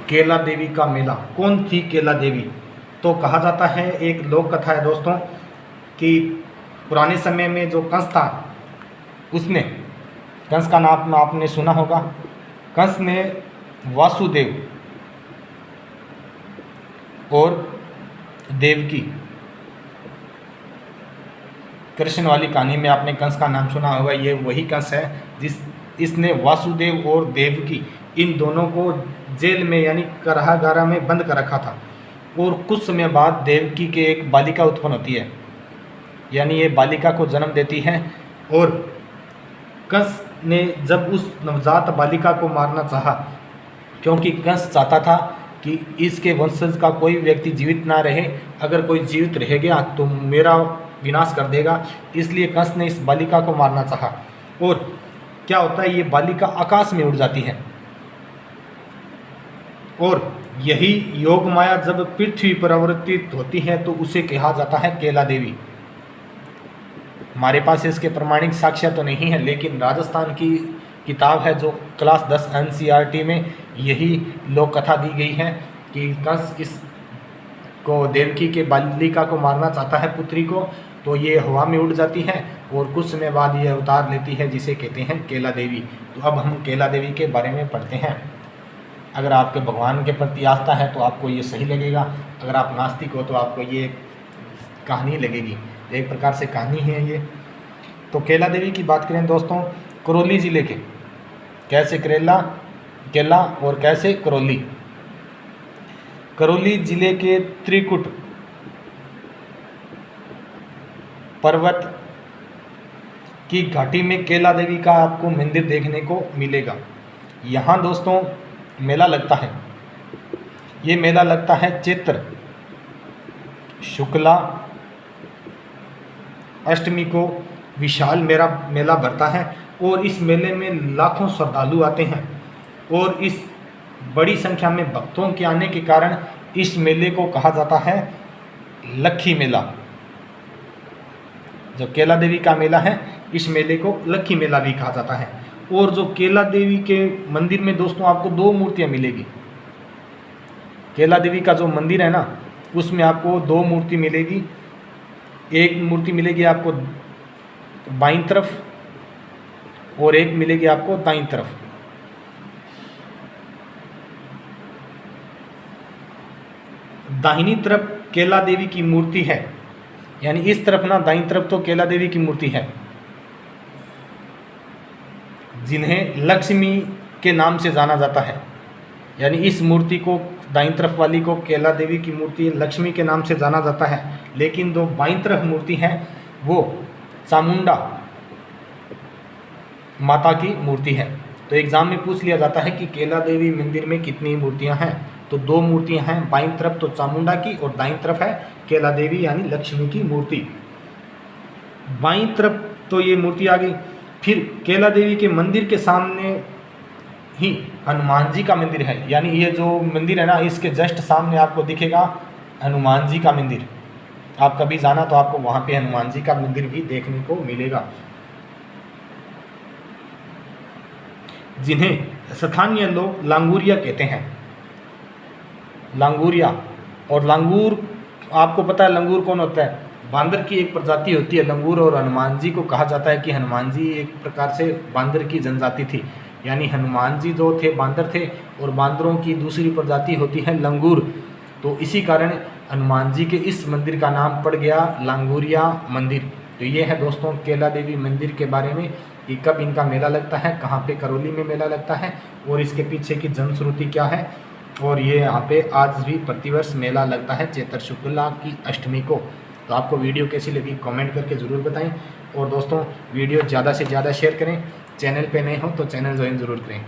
केला देवी का मेला। कौन थी केला देवी? तो कहा जाता है, एक लोक कथा है दोस्तों, कि पुराने समय में जो कंस था, उसने, कंस का नाम आपने सुना होगा, कंस ने वासुदेव और देवकी, कृष्ण वाली कहानी में आपने कंस का नाम सुना होगा, ये वही कंस है इसने वासुदेव और देवकी इन दोनों को जेल में यानी कारागार में बंद कर रखा था। और कुछ समय बाद देवकी के एक बालिका उत्पन्न होती है, यानी ये बालिका को जन्म देती है। और कंस ने जब उस नवजात बालिका को मारना चाहा, क्योंकि कंस चाहता था कि इसके वंशज का कोई व्यक्ति जीवित ना रहे, अगर कोई जीवित रह गया तो मेरा विनाश कर देगा, इसलिए कंस ने इस बालिका को मारना चाहा। और क्या होता है, ये बालिका आकाश में उड़ जाती है। और यही योग माया जब पृथ्वी पर अवतरित होती है तो उसे कहा जाता है केला देवी। हमारे पास इसके प्रमाणिक साक्ष्य तो नहीं है, लेकिन राजस्थान की किताब है जो क्लास 10 NCERT में यही लोक कथा दी गई है कि कंस इस को देवकी के बालिका को मारना चाहता है, पुत्री को, तो ये हवा में उड़ जाती है और कुछ समय बाद ये अवतार लेती है, जिसे कहते हैं केला देवी। तो अब हम केला देवी के बारे में पढ़ते हैं। अगर आपके भगवान के प्रति आस्था है तो आपको ये सही लगेगा, अगर आप नास्तिक हो तो आपको ये कहानी लगेगी। एक प्रकार से कहानी है ये। तो केला देवी की बात करें दोस्तों, करौली ज़िले के, कैसे केला और कैसे करौली, करौली ज़िले के त्रिकुट पर्वत की घाटी में केला देवी का आपको मंदिर देखने को मिलेगा। यहाँ दोस्तों मेला लगता है। ये मेला लगता है चैत्र शुक्ला अष्टमी को विशाल मेला भरता है। और इस मेले में लाखों श्रद्धालु आते हैं और इस बड़ी संख्या में भक्तों के आने के कारण इस मेले को कहा जाता है लक्खी मेला। जो केला देवी का मेला है, इस मेले को लक्खी मेला भी कहा जाता है। और जो केला देवी के मंदिर में दोस्तों आपको 2 मूर्तियां मिलेगी। केला देवी का जो मंदिर है ना, उसमें आपको 2 मूर्ति मिलेगी। एक मूर्ति मिलेगी आपको बाईं तरफ और एक मिलेगी आपको दाईं तरफ। दाहिनी तरफ केला देवी की मूर्ति है, यानी इस तरफ ना, दाईं तरफ तो केला देवी की मूर्ति है, जिन्हें लक्ष्मी के नाम से जाना जाता है। यानी इस मूर्ति को, दाईं तरफ वाली को केला देवी की मूर्ति लक्ष्मी के नाम से जाना जाता है। लेकिन जो बाईं तरफ मूर्ति है वो चामुंडा माता की मूर्ति है। तो एग्जाम में पूछ लिया जाता है कि केला देवी मंदिर में कितनी मूर्तियां हैं, तो 2 मूर्तियां हैं, बाईं तरफ तो चामुंडा की और दाईं तरफ है केला देवी यानी लक्ष्मी की मूर्ति। बाईं तरफ तो ये मूर्ति आ गई। फिर केला देवी के मंदिर के सामने ही हनुमान जी का मंदिर है, यानी ये जो मंदिर है ना, इसके जस्ट सामने आपको दिखेगा हनुमान जी का मंदिर। आप कभी जाना तो आपको वहाँ पे हनुमान जी का मंदिर भी देखने को मिलेगा, जिन्हें स्थानीय लोग लांगुरिया कहते हैं। लांगुरिया, और लंगूर, आपको पता है लंगूर कौन होता है? बांदर की एक प्रजाति होती है लंगूर। और हनुमान जी को कहा जाता है कि हनुमान जी एक प्रकार से बांदर की जनजाति थी, यानी हनुमान जी जो थे बांदर थे और बांदरों की दूसरी प्रजाति होती है लंगूर। तो इसी कारण हनुमान जी के इस मंदिर का नाम पड़ गया लांगुरिया मंदिर। तो ये है दोस्तों केला देवी मंदिर के बारे में कि कब इनका मेला लगता है, कहाँ पे करौली में मेला लगता है और इसके पीछे की जनश्रुति क्या है। और ये यहाँ पे आज भी प्रतिवर्ष मेला लगता है चैत्र शुक्ला की अष्टमी को। तो आपको वीडियो कैसी लगी कमेंट करके ज़रूर बताएं। और दोस्तों वीडियो ज़्यादा से ज़्यादा शेयर करें। चैनल पे नए हो तो चैनल ज्वाइन ज़रूर करें।